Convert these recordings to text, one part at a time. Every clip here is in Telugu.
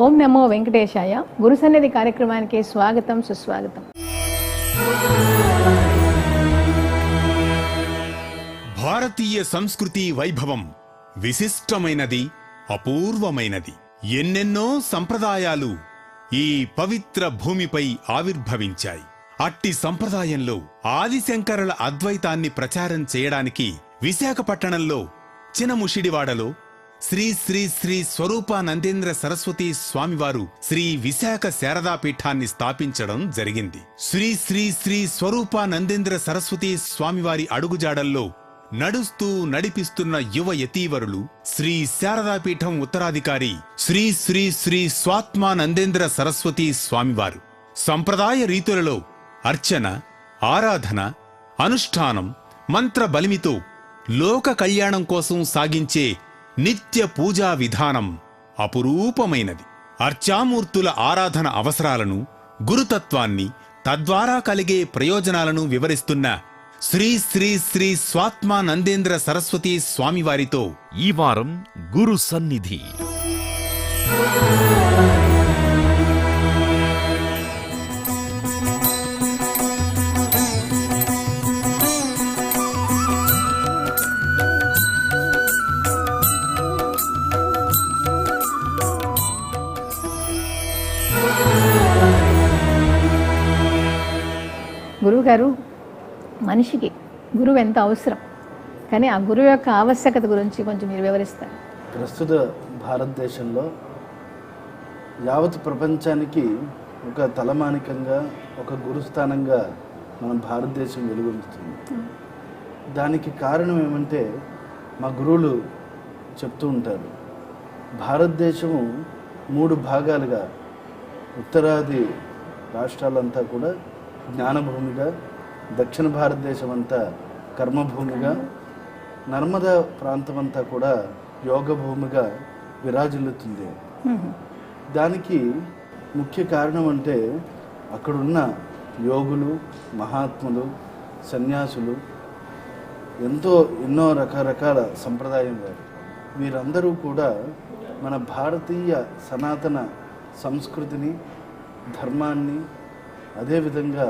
ఓం నమో వెంకటేశాయ. గురు సన్నిధి కార్యక్రమానికి స్వాగతం, సుస్వాగతం. భారతీయ సంస్కృతి వైభవం విశిష్టమైనది, అపూర్వమైనది. ఎన్నెన్నో సంప్రదాయాలు ఈ పవిత్ర భూమిపై ఆవిర్భవించాయి. అట్టి సంప్రదాయంలో ఆదిశంకరుల అద్వైతాన్ని ప్రచారం చేయడానికి విశాఖపట్టణంలో చినముషిడివాడలో శ్రీ శ్రీ శ్రీ స్వరూపానందేంద్ర సరస్వతీ స్వామివారు శ్రీ విశాఖ శారదాపీఠాన్ని స్థాపించడం జరిగింది. శ్రీ శ్రీ శ్రీ స్వరూపానందేంద్ర సరస్వతీ స్వామివారి అడుగుజాడల్లో నడుస్తూ నడిపిస్తున్న యువ యతీవరులు శ్రీ శారదాపీఠం ఉత్తరాధికారి శ్రీ శ్రీ శ్రీ స్వాత్మానందేంద్ర సరస్వతీ స్వామివారు సంప్రదాయ రీతులలో అర్చన, ఆరాధన, అనుష్ఠానం, మంత్ర బలిమితో లోక కళ్యాణం కోసం సాగించే నిత్య పూజా విధానం అపురూపమైనది. అర్చామూర్తుల ఆరాధన అవసరాలను, గురుతత్వాన్ని, తద్వారా కలిగే ప్రయోజనాలను వివరిస్తున్న శ్రీ శ్రీ శ్రీ స్వాత్మానందేంద్ర సరస్వతీ స్వామివారితో ఈ వారం గురు సన్నిధి. గురువుగారు, మనిషికి గురువు ఎంత అవసరం, కానీ ఆ గురువు యొక్క ఆవశ్యకత గురించి కొంచెం మీరు వివరిస్తారు. ప్రస్తుత భారతదేశంలో యావత్ ప్రపంచానికి ఒక తలమానికంగా, ఒక గురుస్థానంగా మన భారతదేశం వెలుగొందుతుంది. దానికి కారణం ఏమంటే మా గురువులు చెప్తూ ఉంటారు, భారతదేశము 3 భాగాలుగా, ఉత్తరాది రాష్ట్రాలంతా కూడా జ్ఞానభూమిగా, దక్షిణ భారతదేశం అంతా కర్మభూమిగా, నర్మదా ప్రాంతం అంతా కూడా యోగ భూమిగా విరాజిల్లుతుంది. దానికి ముఖ్య కారణం అంటే అక్కడున్న యోగులు, మహాత్ములు, సన్యాసులు, ఎన్నో రకరకాల సంప్రదాయం వారు. వీరందరూ కూడా మన భారతీయ సనాతన సంస్కృతిని, ధర్మాన్ని, అదేవిధంగా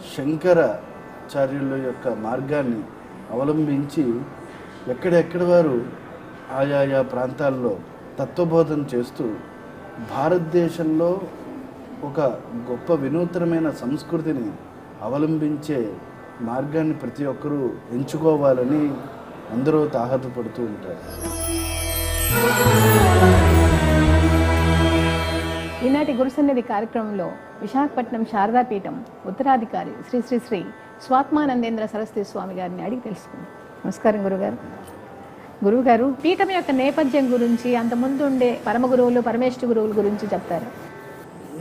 శంకరాచార్యుల యొక్క మార్గాన్ని అవలంబించి ఎక్కడెక్కడ వారు ఆయా ప్రాంతాల్లో తత్వబోధన చేస్తూ భారతదేశంలో ఒక గొప్ప వినూత్నమైన సంస్కృతిని అవలంబించే మార్గాన్ని ప్రతి ఒక్కరూ ఎంచుకోవాలని అందరూ తాహతపడుతూ ఉంటారు. ఈనాటి గురు సన్నిధి కార్యక్రమంలో విశాఖపట్నం శారదాపీఠం ఉత్తరాధికారి శ్రీ శ్రీ శ్రీ స్వాత్మానందేంద్ర సరస్వతి స్వామి గారిని అడిగి తెలుసుకుందాం. నమస్కారం గురుగారు. గురువుగారు, పీఠం యొక్క నేపథ్యం గురించి, అంతకుముందు ఉండే పరమ గురువులు, పరమేష్ఠ గురువుల గురించి చెప్తారా?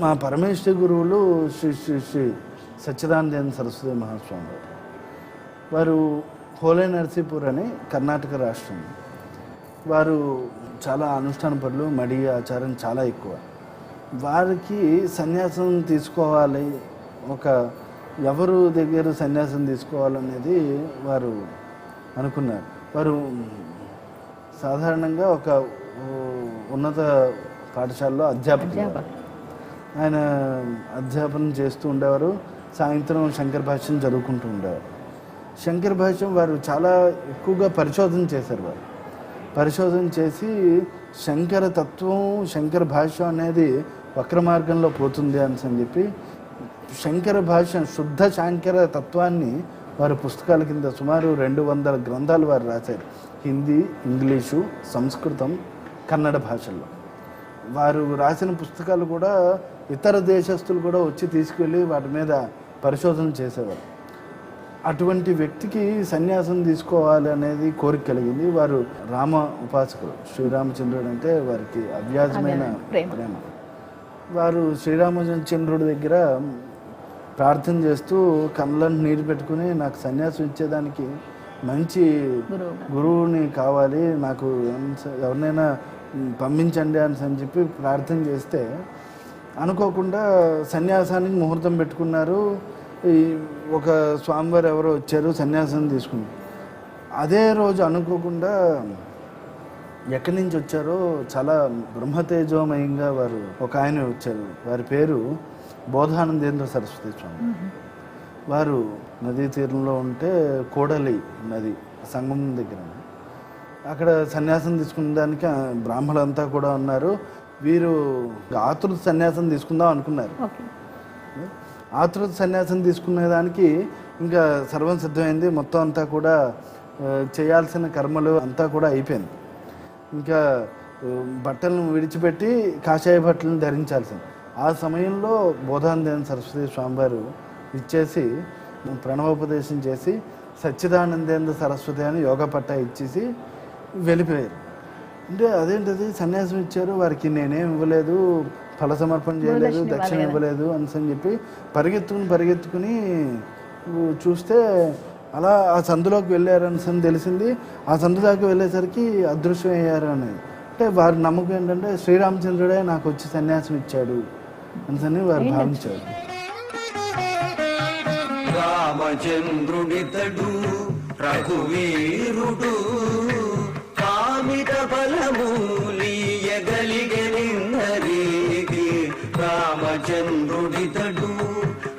మా పరమేష్ఠ గురువులు శ్రీ శ్రీ శ్రీ సచ్చిదానందేంద్ర సరస్వతి మహాస్వామి గారు. వారు హోలే నరసీపూర్ అని కర్ణాటక రాష్ట్రం. వారు చాలా అనుష్ఠాన పనులు, మడి ఆచారం చాలా ఎక్కువ. వారికి సన్యాసం తీసుకోవాలి, ఎవరు దగ్గర సన్యాసం తీసుకోవాలనేది వారు అనుకున్నారు. వారు సాధారణంగా ఒక ఉన్నత పాఠశాలలో అధ్యాపకులు. ఆయన అధ్యాపనం చేస్తూ ఉండేవారు. సాయంత్రం శంకర భాష్యం చదువుకుంటూ ఉండేవారు. శంకర భాష్యం వారు చాలా ఎక్కువగా పరిశోధన చేశారు. వారు పరిశోధన చేసి శంకర తత్వం, శంకర భాష్యం అనేది వక్ర మార్గంలో పోతుంది అని చెప్పి శంకర భాష్యం, శుద్ధ శంకర తత్వాన్ని వారు పుస్తకాల కింద సుమారు 200 గ్రంథాలు వారు రాశారు. హిందీ, ఇంగ్లీషు, సంస్కృతం, కన్నడ భాషల్లో వారు రాసిన పుస్తకాలు కూడా ఇతర దేశస్తులు కూడా వచ్చి తీసుకెళ్ళి వాటి మీద పరిశోధన చేసేవారు. అటువంటి వ్యక్తికి సన్యాసం తీసుకోవాలి అనేది కోరిక కలిగింది. వారు రామ ఉపాసకులు. శ్రీరామచంద్రుడు అంటే వారికి అవ్యాజమైన ప్రేమ. వారు శ్రీరామచంద్రుడి దగ్గర ప్రార్థన చేస్తూ కళ్ళను నీరు పెట్టుకుని, నాకు సన్యాసం ఇచ్చేదానికి మంచి గురువుని కావాలి, నాకు ఎవరినైనా పంపించండి అని చెప్పి ప్రార్థన చేస్తే అనుకోకుండా సన్యాసానికి ముహూర్తం పెట్టుకున్నారు. ఒక స్వామివారు ఎవరో వచ్చారు, సన్యాసం తీసుకున్నారు. అదే రోజు అనుకోకుండా ఎక్కడి నుంచి వచ్చారో చాలా బ్రహ్మతేజోమయంగా వారు ఒక ఆయన వచ్చారు. వారి పేరు బోధానందేంద్ర సరస్వతి స్వామి. వారు నదీ తీరంలో ఉంటే కోడలి నది సంగమం దగ్గర అక్కడ సన్యాసం తీసుకునే దానికి బ్రాహ్మణులంతా కూడా ఉన్నారు. వీరు ఆతృత సన్యాసం తీసుకుందాం అనుకున్నారు. ఆతృత సన్యాసం తీసుకునేదానికి ఇంకా సర్వం సిద్ధమైంది. మొత్తం అంతా కూడా చేయాల్సిన కర్మలు అంతా కూడా అయిపోయింది. ఇంకా బట్టలను విడిచిపెట్టి కాషాయ బట్టలను ధరించాల్సింది. ఆ సమయంలో బోధానందేంద్ర సరస్వతి స్వామివారు ఇచ్చేసి ప్రణవోపదేశం చేసి సచ్చిదానందేంద్ర సరస్వతి అని యోగా పట్టా ఇచ్చేసి వెళ్ళిపోయారు. అంటే అదేంటది సన్యాసం ఇచ్చారు, వారికి నేనేం ఇవ్వలేదు, ఫల సమర్పణ చేయలేదు, దక్షిణ ఇవ్వలేదు అని చెప్పి పరిగెత్తుకుని చూస్తే అలా ఆ సందులోకి వెళ్ళారని తెలిసింది. ఆ సందు దాకా వెళ్ళేసరికి అదృశ్యం అయ్యారు అని. అంటే వారి నమ్మకం ఏంటంటే శ్రీరామచంద్రుడే నాకు వచ్చి సన్యాసం ఇచ్చాడు అని వారు భావించారు. రామచంద్రుడితడు రఘువీరుడు కామిత ఫలమూలియగలిగనిన్నరీగి. రామచంద్రుడితడు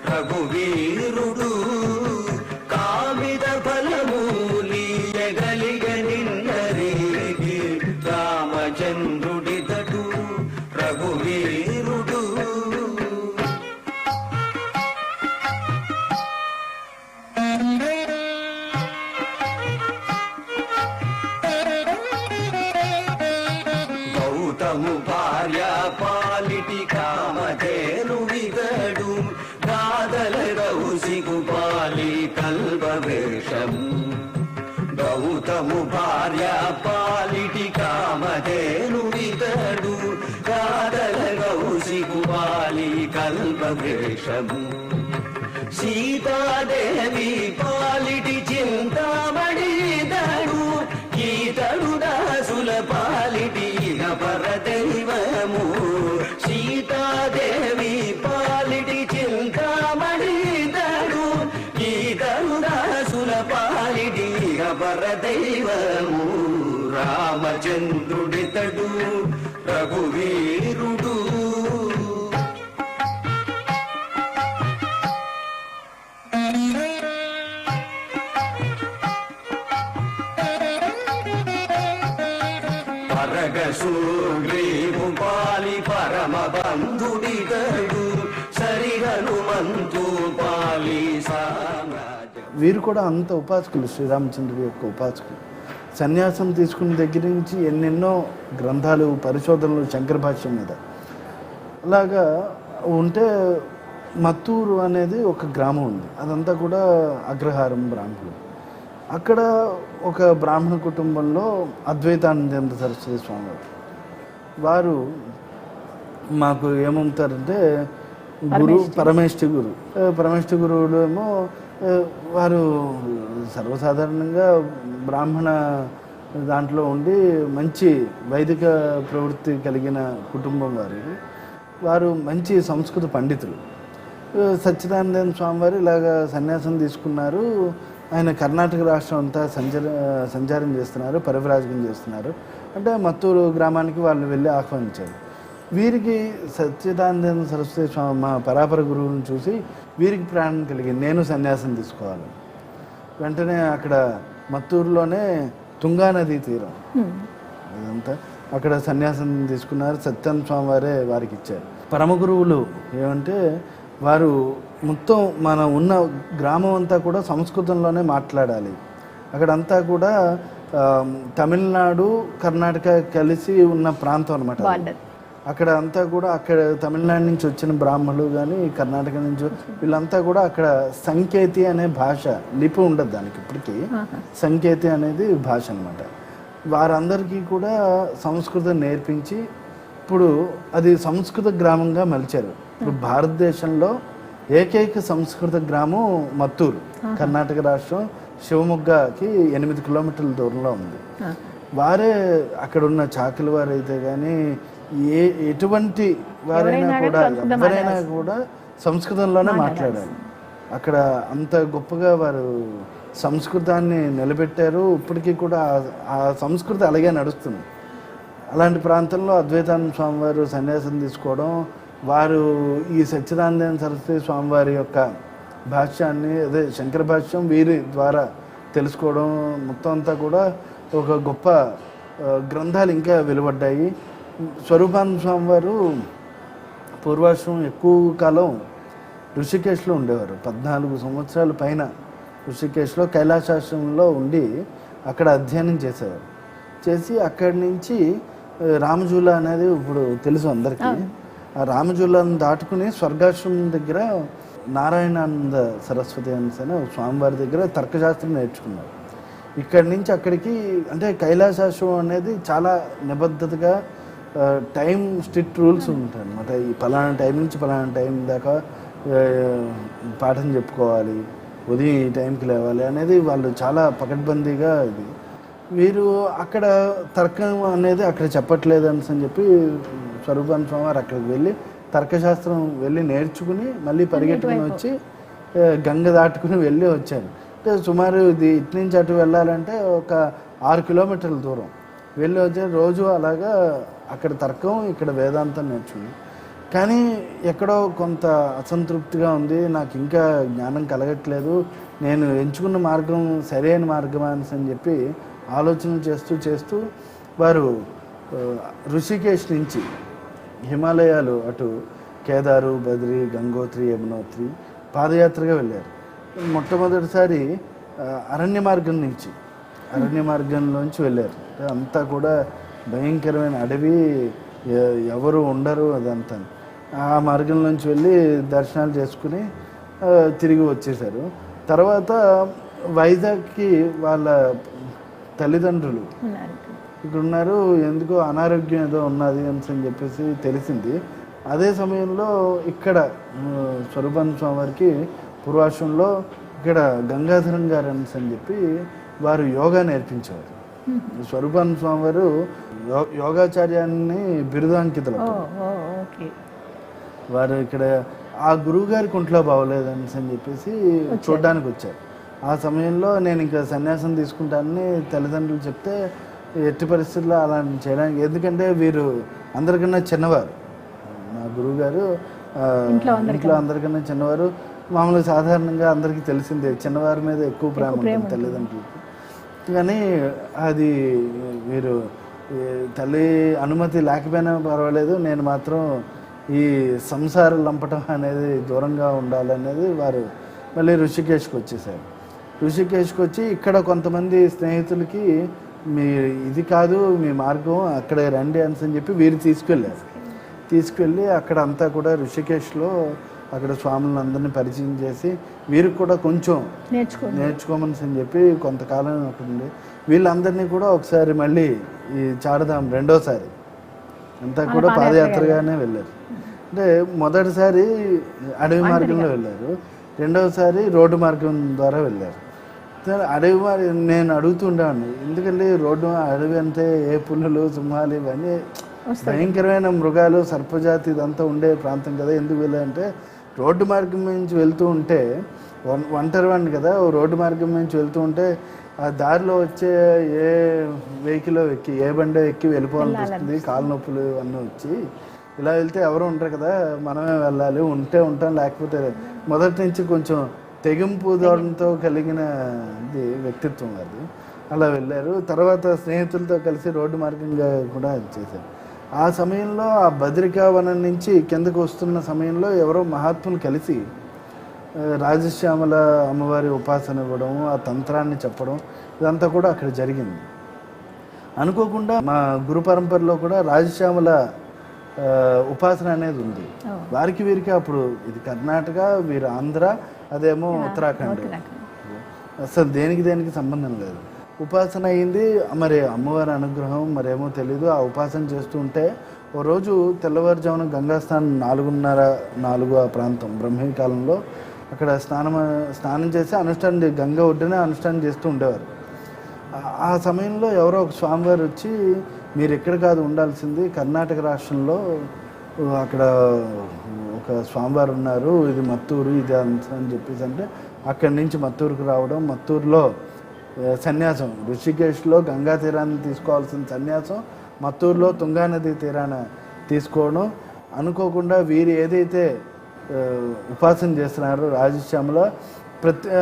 రఘువీరుడు కామిత ఫలమూలియగలిగనిన్నరీగి. రామచంద్రుడితడు రఘువీరుడు. గౌతము భార్య పాలిటి కామధేను విగడు గాదల రౌసిగు పాలి కల్పవేషము. గౌతము భార్య పాలిటి కామధేను విగడు గాదల రౌసిగు పాలి కల్పవేషము. సీతాదేవి పాలిటి చింతామణిదడు ఈతడు దాసుల పాలిటి పరదైవము. సీతాదేవి పాలిటి చింతామణిదడు ఈతడు దాసుల పాలిటి పరదైవము. రామచంద్రుడితడు రఘువీరుడు. పరగసూగ్రీవు పాలి పరమ బంధుడితడు సరి హనుమంతు పాలి సామ్రాజ్య. వీరు కూడా అంత ఉపాసకులు, శ్రీరామచంద్రుడి యొక్క ఉపాసకులు. సన్యాసం తీసుకున్న దగ్గర నుంచి ఎన్నెన్నో గ్రంథాలు, పరిశోధనలు శంకర భాష్యం మీద. అలాగా ఉంటే మత్తూరు అనేది ఒక గ్రామం ఉంది. అదంతా కూడా అగ్రహారం బ్రాహ్మణులు. అక్కడ ఒక బ్రాహ్మణ కుటుంబంలో అద్వైతానందేంద్ర సరస్వతి స్వామి వారు మాకు ఏమవుతారంటే పరమేష్ఠి గురువులు ఏమో వారు సర్వసాధారణంగా బ్రాహ్మణ దాంట్లో ఉండి మంచి వైదిక ప్రవృత్తి కలిగిన కుటుంబం వారు మంచి సంస్కృత పండితులు. సచ్చిదానందేంద్ర స్వామివారు ఇలాగ సన్యాసం తీసుకున్నారు. ఆయన కర్ణాటక రాష్ట్రం అంతా సంచారం చేస్తున్నారు, పరివ్రాజకం చేస్తున్నారు. అంటే మత్తూరు గ్రామానికి వాళ్ళు వెళ్ళి ఆహ్వానించారు. వీరికి సచ్చిదానందేంద్ర సరస్వతి స్వామి మా పరాపర గురువుని చూసి వీరికి ప్రాణం కలిగింది, నేను సన్యాసం తీసుకోవాలి. వెంటనే అక్కడ మత్తూరులోనే తుంగా నదీ తీరం అదంతా అక్కడ సన్యాసం తీసుకున్నారు. సత్యం స్వామి వారే వారికి ఇచ్చారు. పరమ గురువులు ఏమంటే వారు మొత్తం మన ఉన్న గ్రామం అంతా కూడా సంస్కృతంలోనే మాట్లాడాలి. అక్కడంతా కూడా తమిళనాడు కర్ణాటక కలిసి ఉన్న ప్రాంతం అనమాట. అక్కడ అంతా కూడా అక్కడ తమిళనాడు నుంచి వచ్చిన బ్రాహ్మణులు కానీ కర్ణాటక నుంచి వీళ్ళంతా కూడా అక్కడ సంకేతి అనే భాష, లిపి ఉండదు దానికి ఇప్పటికీ. సంకేతి అనేది భాష అనమాట. వారందరికీ కూడా సంస్కృతం నేర్పించి ఇప్పుడు అది సంస్కృత గ్రామంగా మలిచారు. ఇప్పుడు భారతదేశంలో ఏకైక సంస్కృత గ్రామం మత్తూరు, కర్ణాటక రాష్ట్రం శివమొగ్గకి 8 కిలోమీటర్ల దూరంలో ఉంది. వారే అక్కడ ఉన్న చాకలి వారైతే కానీ ఎటువంటి వారైనా కూడా ఎవరైనా కూడా సంస్కృతంలోనే మాట్లాడాలి. అక్కడ అంత గొప్పగా వారు సంస్కృతాన్ని నిలబెట్టారు. ఇప్పటికీ కూడా ఆ సంస్కృతి అలాగే నడుస్తుంది. అలాంటి ప్రాంతంలో అద్వైతానంద స్వామివారు సన్యాసం తీసుకోవడం, వారు ఈ సచ్చిదానంద సరస్వతి స్వామివారి యొక్క భాష్యాన్ని, అదే శంకర భాష్యం వీరి ద్వారా తెలుసుకోవడం, మొత్తం అంతా కూడా ఒక గొప్ప గ్రంథాలు ఇంకా వెలువడ్డాయి. స్వరూపానంద స్వామివారు పూర్వాశ్రమం ఎక్కువ కాలం ఋషికేశ్లో ఉండేవారు. 14 సంవత్సరాల పైన ఋషికేశ్లో కైలాసాశ్రమంలో ఉండి అక్కడ అధ్యయనం చేసేవారు. చేసి అక్కడి నుంచి రామజూల అనేది ఇప్పుడు తెలుసు అందరికీ. ఆ రామజూలను దాటుకుని స్వర్గాశ్రమం దగ్గర నారాయణానంద సరస్వతి అనే స్వామివారి దగ్గర తర్కశాస్త్రం నేర్చుకున్నారు. ఇక్కడి నుంచి అక్కడికి, అంటే కైలాసాశ్రమం అనేది చాలా నిబద్ధతగా టైం స్ట్రిక్ట్ రూల్స్ ఉంటాయి అనమాట. ఈ పలానా టైం నుంచి పలానా టైం దాకా పాఠం చెప్పుకోవాలి, ఉదయం ఈ టైంకి లేవాలి అనేది వాళ్ళు చాలా పకడ్బందీగా ఇది. వీరు అక్కడ తర్కం అనేది అక్కడ చెప్పట్లేదు అని చెప్పి స్వరూపానంద స్వామి వారు అక్కడికి వెళ్ళి తర్కశాస్త్రం వెళ్ళి నేర్చుకుని మళ్ళీ పరిగెట్టుకుని వచ్చి గంగ దాటుకుని వెళ్ళి వచ్చారు. అంటే సుమారు ఇది ఇటు నుంచి అటు వెళ్ళాలంటే ఒక 6 కిలోమీటర్ల దూరం వెళ్ళి వచ్చారు. రోజు అలాగా అక్కడ తర్కం, ఇక్కడ వేదాంతం నేర్చుకుని. కానీ ఎక్కడో కొంత అసంతృప్తిగా ఉంది, నాకు ఇంకా జ్ఞానం కలగట్లేదు, నేను ఎంచుకున్న మార్గం సరైన మార్గమా అని చెప్పి ఆలోచన చేస్తూ వారు ఋషికేశ్ నుంచి హిమాలయాలు అటు కేదారు, బద్రి, గంగోత్రి, యమునోత్రి పాదయాత్రగా వెళ్ళారు. మొట్టమొదటిసారి అరణ్య మార్గంలోంచి వెళ్ళారు. అంతా కూడా భయంకరమైన అడవి, ఎవరు ఉండరు, అదంతా. ఆ మార్గంలోంచి వెళ్ళి దర్శనాలు చేసుకుని తిరిగి వచ్చేసారు. తర్వాత వైజాగ్కి వాళ్ళ తల్లిదండ్రులు ఇక్కడ ఉన్నారు, ఎందుకో అనారోగ్యం ఏదో ఉన్నది అని చెప్పేసి తెలిసింది. అదే సమయంలో ఇక్కడ స్వరూపానంద స్వామి వారికి పూర్వాశ్రమంలో ఇక్కడ గంగాధరన్ గారు అని చెప్పి వారు యోగా నేర్పించేవారు. స్వరూపానంద స్వామి వారు యోగాచార్యాన్ని బిరుదాంకితులు. వారు ఇక్కడ ఆ గురువు గారికి ఒంట్లో బాగోలేదని చెప్పేసి చూడడానికి వచ్చారు. ఆ సమయంలో నేను ఇంకా సన్యాసం తీసుకుంటానని తల్లిదండ్రులు చెప్తే ఎట్టి పరిస్థితుల్లో అలా చేయడానికి, ఎందుకంటే వీరు అందరికన్నా చిన్నవారు. మా గురువు గారు ఇంట్లో అందరికన్నా చిన్నవారు. మామూలుగా సాధారణంగా అందరికీ తెలిసిందే చిన్నవారి మీద ఎక్కువ ప్రేమ ఉంటుంది తల్లిదండ్రులకి. కానీ అది వీరు తల్లి అనుమతి లేకపోయినా పర్వాలేదు, నేను మాత్రం ఈ సంసార లంపటం అనేది దూరంగా ఉండాలనేది వారు మళ్ళీ ఋషికేశ్కి వచ్చేసారు. ఋషికేశ్కి వచ్చి ఇక్కడ కొంతమంది స్నేహితులకి మీ ఇది కాదు మీ మార్గం, అక్కడ రండి అని చెప్పి వీరు తీసుకెళ్ళి అక్కడ అంతా కూడా ఋషికేశ్లో అక్కడ స్వాములను అందరినీ పరిచయం చేసి వీరికి కూడా కొంచెం నేర్చుకోమని చెప్పి కొంతకాలం అక్కడ ఉండి వీళ్ళందరినీ కూడా ఒకసారి మళ్ళీ ఈ చారధాం రెండోసారి అంతా కూడా పాదయాత్రగానే వెళ్ళారు. అంటే మొదటిసారి అడవి మార్గంలో వెళ్ళారు, రెండవసారి రోడ్డు మార్గం ద్వారా వెళ్ళారు. అడవి మార్గం నేను అడుగుతుండేవాడిని, ఎందుకంటే అడవి అంటే ఏ పులులు, సింహాలు ఇవన్నీ భయంకరమైన మృగాలు, సర్పజాతి ఇదంతా ఉండే ప్రాంతం కదా, ఎందుకు వెళ్ళాలంటే రోడ్డు మార్గం నుంచి వెళ్తూ ఉంటే ఒంటరివాడిని కదా, రోడ్డు మార్గం నుంచి వెళ్తూ ఉంటే ఆ దారిలో వచ్చే ఏ వెహికల్ ఎక్కి ఏ బండో ఎక్కి వెళ్ళిపోవాలనిపిస్తుంది, కాలు నొప్పులు అన్నీ వచ్చి ఇలా వెళ్తే ఎవరు ఉంటారు కదా, మనమే వెళ్ళాలి, ఉంటాం, లేకపోతే మొదటి నుంచి కొంచెం తెగింపు ధోరణితో కలిగిన వ్యక్తిత్వం అది. అలా వెళ్ళారు. తర్వాత స్నేహితులతో కలిసి రోడ్డు మార్గంగా కూడా చేశారు. ఆ సమయంలో ఆ బద్రికావనం నుంచి కిందకు వస్తున్న సమయంలో ఎవరో మహాత్ములు కలిసి రాజశ్యామల అమ్మవారి ఉపాసన ఇవ్వడం, ఆ తంత్రాన్ని చెప్పడం ఇదంతా కూడా అక్కడ జరిగింది. అనుకోకుండా మా గురు పరంపరలో కూడా రాజశ్యామల ఉపాసన అనేది ఉంది. వారికి వీరికి అప్పుడు ఇది కర్ణాటక, వీరు ఆంధ్ర, అదేమో ఉత్తరాఖండ్, అసలు దేనికి సంబంధం లేదు. ఉపాసన అయింది. మరి అమ్మవారి అనుగ్రహం మరేమో తెలీదు. ఆ ఉపాసన చేస్తూ ఉంటే ఓ రోజు తెల్లవారుజామున గంగా స్నానం 4:30 ఆ ప్రాంతం బ్రహ్మీ కాలంలో అక్కడ స్నానం చేసి అనుష్ఠానం గంగ ఒడ్డునే అనుష్ఠానం చేస్తూ ఉండేవారు. ఆ సమయంలో ఎవరో ఒక స్వామివారు వచ్చి, మీరు ఎక్కడ కాదు ఉండాల్సింది, కర్ణాటక రాష్ట్రంలో అక్కడ ఒక స్వామివారు ఉన్నారు, ఇది మత్తూరు, ఇది అని చెప్పేసి అంటే అక్కడి నుంచి మత్తూరుకు రావడం, మత్తూరులో సన్యాసం, ఋషికేశ్లో గంగా తీరాన్ని తీసుకోవాల్సిన సన్యాసం మత్తూరులో తుంగానది తీరాన తీసుకోవడం, అనుకోకుండా వీరు ఏదైతే ఉపాసన చేస్తున్నారో రాజశ్యామలో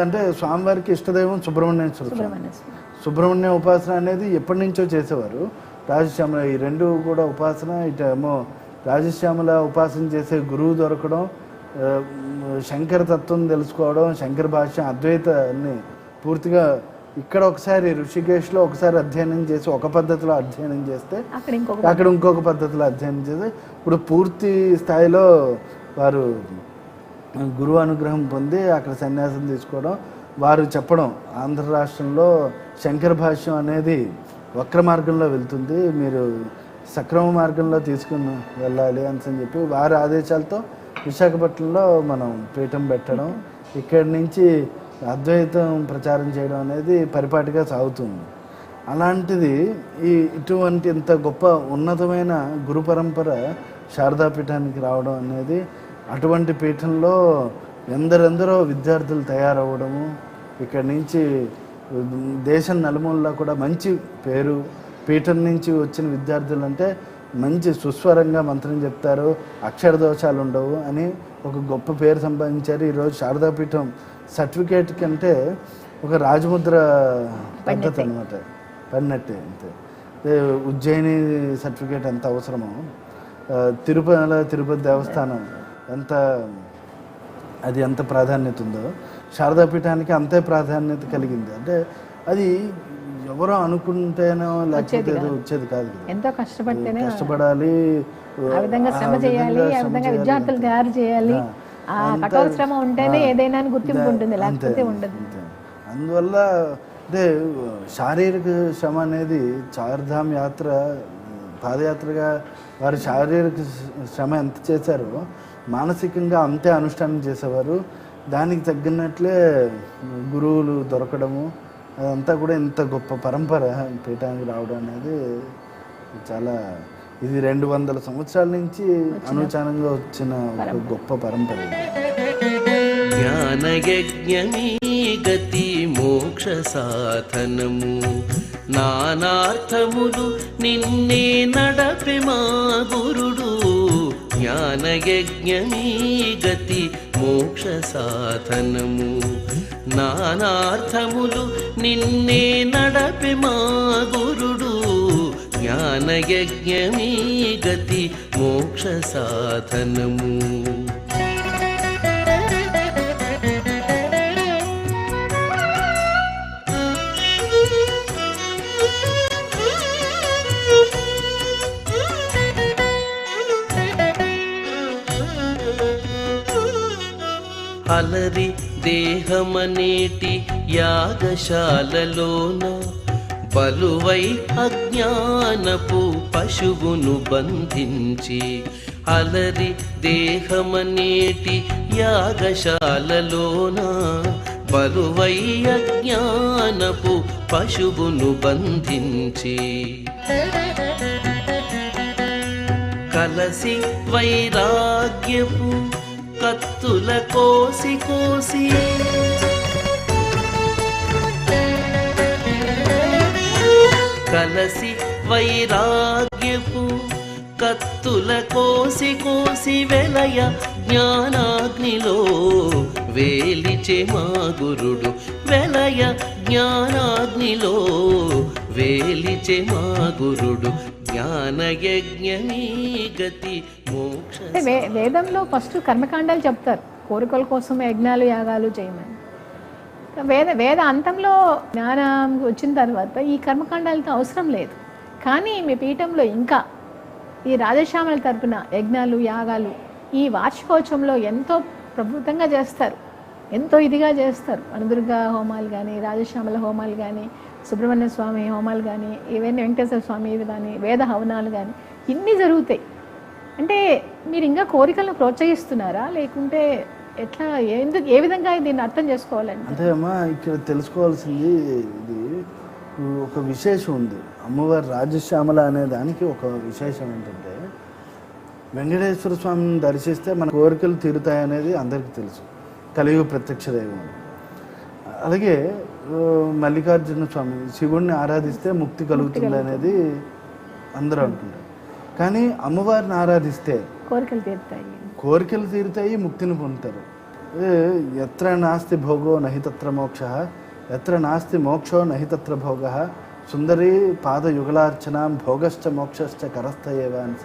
అంటే స్వామివారికి ఇష్టదైవం సుబ్రహ్మణ్యేశ్వర స్వామి. సుబ్రహ్మణ్య ఉపాసన అనేది ఎప్పటి నుంచో చేసేవారు. రాజశ్యామల ఈ రెండు కూడా ఉపాసన, ఇటేమో రాజశ్యామల ఉపాసన చేసే గురువు దొరకడం, శంకర తత్వం తెలుసుకోవడం, శంకర భాష్యం అద్వైతాన్ని పూర్తిగా ఇక్కడ ఒకసారి ఋషికేశ్లో ఒకసారి అధ్యయనం చేసి ఒక పద్ధతిలో అధ్యయనం చేస్తే అక్కడ ఇంకొక పద్ధతిలో అధ్యయనం చేస్తే ఇప్పుడు పూర్తి స్థాయిలో వారు గురువు అనుగ్రహం పొంది అక్కడ సన్యాసం తీసుకోవడం, వారు చెప్పడం ఆంధ్ర రాష్ట్రంలో శంకర భాష్యం అనేది వక్ర మార్గంలో వెళ్తుంది, మీరు సక్రమ మార్గంలో తీసుకుని వెళ్ళాలి అని చెప్పి వారి ఆదేశాలతో విశాఖపట్నంలో మనం పీఠం పెట్టడం, ఇక్కడి నుంచి అద్వైతం ప్రచారం చేయడం అనేది పరిపాటిగా సాగుతుంది. అలాంటిది ఇటువంటి ఇంత గొప్ప ఉన్నతమైన గురు పరంపర శారదాపీఠానికి రావడం అనేది, అటువంటి పీఠంలో ఎందరెందరో విద్యార్థులు తయారవ్వడము, ఇక్కడి నుంచి దేశం నలుమూలలో కూడా మంచి పేరు, పీఠం నుంచి వచ్చిన విద్యార్థులు అంటే మంచి సుస్వరంగా మంత్రం చెప్తారు, అక్షర దోషాలు ఉండవు అని ఒక గొప్ప పేరు సంపాదించారు. ఈరోజు శారదాపీఠం సర్టిఫికేట్ కంటే ఒక రాజముద్ర పద్ధతి అనమాట, పడినట్టే. అంతే ఉజ్జయిని సర్టిఫికేట్ ఎంత అవసరమో, తిరుపతి దేవస్థానం ఎంత ప్రాధాన్యత ఉందో శారదాపీఠానికి అంతే ప్రాధాన్యత కలిగింది. అంటే అది ఎవరో అనుకుంటేనో లేకపోతే ఏదో వచ్చేది కాదు, ఎంతో కష్టపడాలి, విద్యార్థులు తయారు చేయాలి, కఠోర శ్రమ ఉంటేనే ఏదైనా గుర్తింపు ఉంటుంది, లేకపోతే ఉండదు. అందువల్ల అంటే శారీరక శ్రమ అనేది చార్ధామ్ యాత్ర పాదయాత్రగా వారు శారీరక శ్రమ ఎంత చేశారో మానసికంగా అంతే అనుష్ఠానం చేసేవారు. దానికి తగ్గినట్లే గురువులు దొరకడము, అదంతా కూడా ఇంత గొప్ప పరంపర పీఠానికి రావడం అనేది చాలా, ఇది 200 సంవత్సరాల నుంచి అనుచానంగా వచ్చిన ఒక గొప్ప పరంపర. జ్ఞానయజ్ఞమీ గతి మోక్ష సాధనము, నానార్థములు నిన్నే నడపే మా గురుడు. జ్ఞానయజ్ఞమీ గతి మోక్ష సాధనము, నానార్థములు నిన్నే నడపే మా గురుడు. జ్ఞానయజ్ఞమీ గతి మోక్ష సాధనము. అలరి దేహమనేటి యాగశాలలోన బలువై అజ్ఞానపు పశువును బంధించి, అలరి దేహమనేటి యాగశాలలోన బలువై అజ్ఞానపు పశువును బంధించి, కలసి వైరాగ్యపు కత్తుల కోసి కోసి, కలసి వైరాగ్యపు కత్తుల కోసి కోసి వెలయ జ్ఞానాగ్నిలో వేలిచే మా గురుడు. వెలయ జ్ఞానాగ్నిలో వేలిచే మా గురుడు. జ్ఞానయజ్ఞమీ గతి మోక్ష. వేదంలో ఫస్ట్ కర్మకాండాలు చెప్తారు, కోరికల కోసం యజ్ఞాలు యాగాలు చేయమని. వేద అంతంలో జ్ఞానం వచ్చిన తర్వాత ఈ కర్మకాండాలతో అవసరం లేదు. కానీ మీ పీఠంలో ఇంకా ఈ రాజశ్యామల తరపున యజ్ఞాలు యాగాలు ఈ వార్షికోత్సవంలో ఎంతో ప్రభుత్వంగా చేస్తారు, ఎంతో ఇదిగా చేస్తారు. వనదుర్గా హోమాలు కానీ, రాజశ్యామల హోమాలు కానీ, సుబ్రహ్మణ్య స్వామి హోమాలు కానీ, ఈవెన్ వెంకటేశ్వర స్వామి కానీ, వేద హవనాలు కానీ ఇన్ని జరుగుతాయి. అంటే మీరు ఇంకా కోరికలను ప్రోత్సహిస్తున్నారా, లేకుంటే ఎట్లా, ఏ విధంగా దీన్ని అర్థం చేసుకోవాలంటే? అంటే అమ్మా ఇక్కడ తెలుసుకోవాల్సింది ఇది ఒక విశేషం ఉంది. అమ్మవారి రాజశ్యామల అనే దానికి ఒక విశేషం ఏంటంటే, వెంకటేశ్వర స్వామిని దర్శిస్తే మన కోరికలు తీరుతాయనేది అందరికీ తెలుసు, కలియుగ ప్రత్యక్ష దైవం. అలాగే మల్లికార్జున స్వామి శివుణ్ణి ఆరాధిస్తే ముక్తి కలుగుతుంది అనేది అందరూ అనుకుంటారు. కానీ అమ్మవారిని ఆరాధిస్తే కోరికలు తీరుతాయి, ముక్తిని పొందుతారు. ఎత్ర నాస్తి భోగో నహి తత్ర మోక్ష, ఎత్ర నాస్తి మోక్షో నహి తత్ర భోగ, సుందరి పాదయుగలార్చనాం భోగశ్చ మోక్షశ్చ కరస్థయేవ అని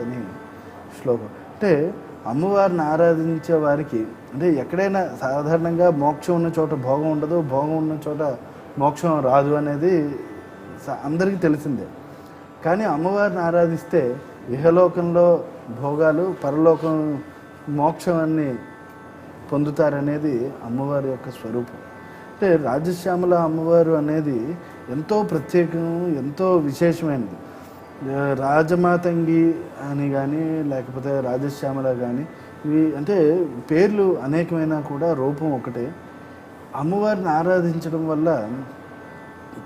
శ్లోకం. అంటే అమ్మవారిని ఆరాధించే వారికి, అంటే ఎక్కడైనా సాధారణంగా మోక్షం ఉన్న చోట భోగం ఉండదు, భోగం ఉన్న చోట మోక్షం రాదు అనేది అందరికీ తెలిసిందే. కానీ అమ్మవారిని ఆరాధిస్తే ఇహలోకంలో భోగాలు, పరలోకం మోక్షాన్ని పొందుతారనేది అమ్మవారి యొక్క స్వరూపం. అంటే రాజశ్యామల అమ్మవారు అనేది ఎంతో ప్రత్యేకం, ఎంతో విశేషమైనది. రాజమాతంగి అని కానీ లేకపోతే రాజశ్యామల కానీ ఇవి అంటే పేర్లు అనేకమైనా కూడా రూపం ఒకటే. అమ్మవారిని ఆరాధించడం వల్ల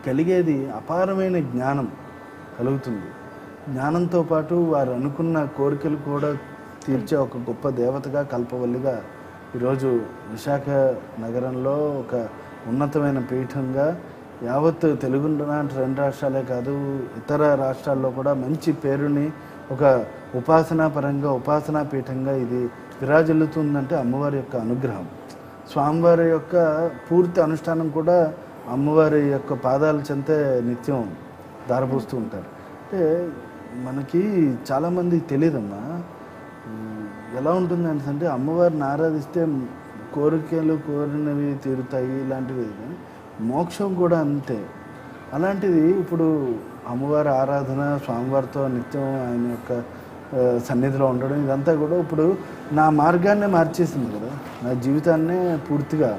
కలిగేది అపారమైన జ్ఞానం కలుగుతుంది. జ్ఞానంతో పాటు వారు అనుకున్న కోరికలు కూడా తీర్చే ఒక గొప్ప దేవతగా, కల్పవల్లిగా ఈరోజు విశాఖ నగరంలో ఒక ఉన్నతమైన పీఠంగా యావత్ తెలుగు రెండు రాష్ట్రాలే కాదు ఇతర రాష్ట్రాల్లో కూడా మంచి పేరుని ఒక ఉపాసనా పరంగా, ఉపాసనా పీఠంగా ఇది విరాజిల్లుతుందంటే అమ్మవారి యొక్క అనుగ్రహం. స్వామివారి యొక్క పూర్తి అనుష్ఠానం కూడా అమ్మవారి యొక్క పాదాల చెంతే నిత్యం దారపోస్తూ ఉంటారు. అంటే మనకి చాలామంది తెలియదమ్మా ఎలా ఉంటుంది అంటే అమ్మవారిని ఆరాధిస్తే కోరికలు కోరినవి తీరుతాయి ఇలాంటివి, మోక్షం కూడా అంతే. అలాంటిది ఇప్పుడు అమ్మవారి ఆరాధన, స్వామివారితో నిత్యం ఆయన యొక్క సన్నిధిలో ఉండడం, ఇదంతా కూడా ఇప్పుడు నా మార్గాన్నే మార్చేసింది కదా, నా జీవితాన్నే పూర్తిగా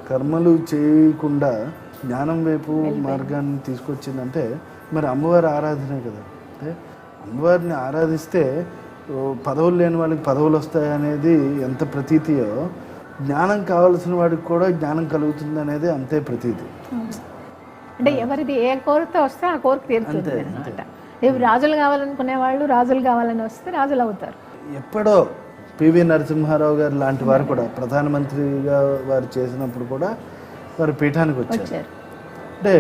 కర్మలు చేయకుండా జ్ఞానం వైపు మార్గాన్ని తీసుకొచ్చిందంటే మరి అమ్మవారి ఆరాధనే కదా. అంటే అమ్మవారిని ఆరాధిస్తే పదవులు లేని వాళ్ళకి పదవులు వస్తాయనేది ఎంత ప్రతీతియో, జ్ఞానం కావాల్సిన వాడికి కూడా జ్ఞానం కలుగుతుంది అనేది అంతే ప్రతీతి. అంటే ఎవరిది ఏ కోరిక వస్తే ఆ కోరిక తీరుతుంది అన్నమాట. రాజులు కావాలనుకునే వాళ్ళు రాజులు కావాలని వస్తే రాజులు అవుతారు. ఎప్పుడో పివి నరసింహారావు గారు లాంటి వారు కూడా ప్రధానమంత్రిగా వారు చేసినప్పుడు కూడా వారు పీఠానికి వచ్చారు. అంటే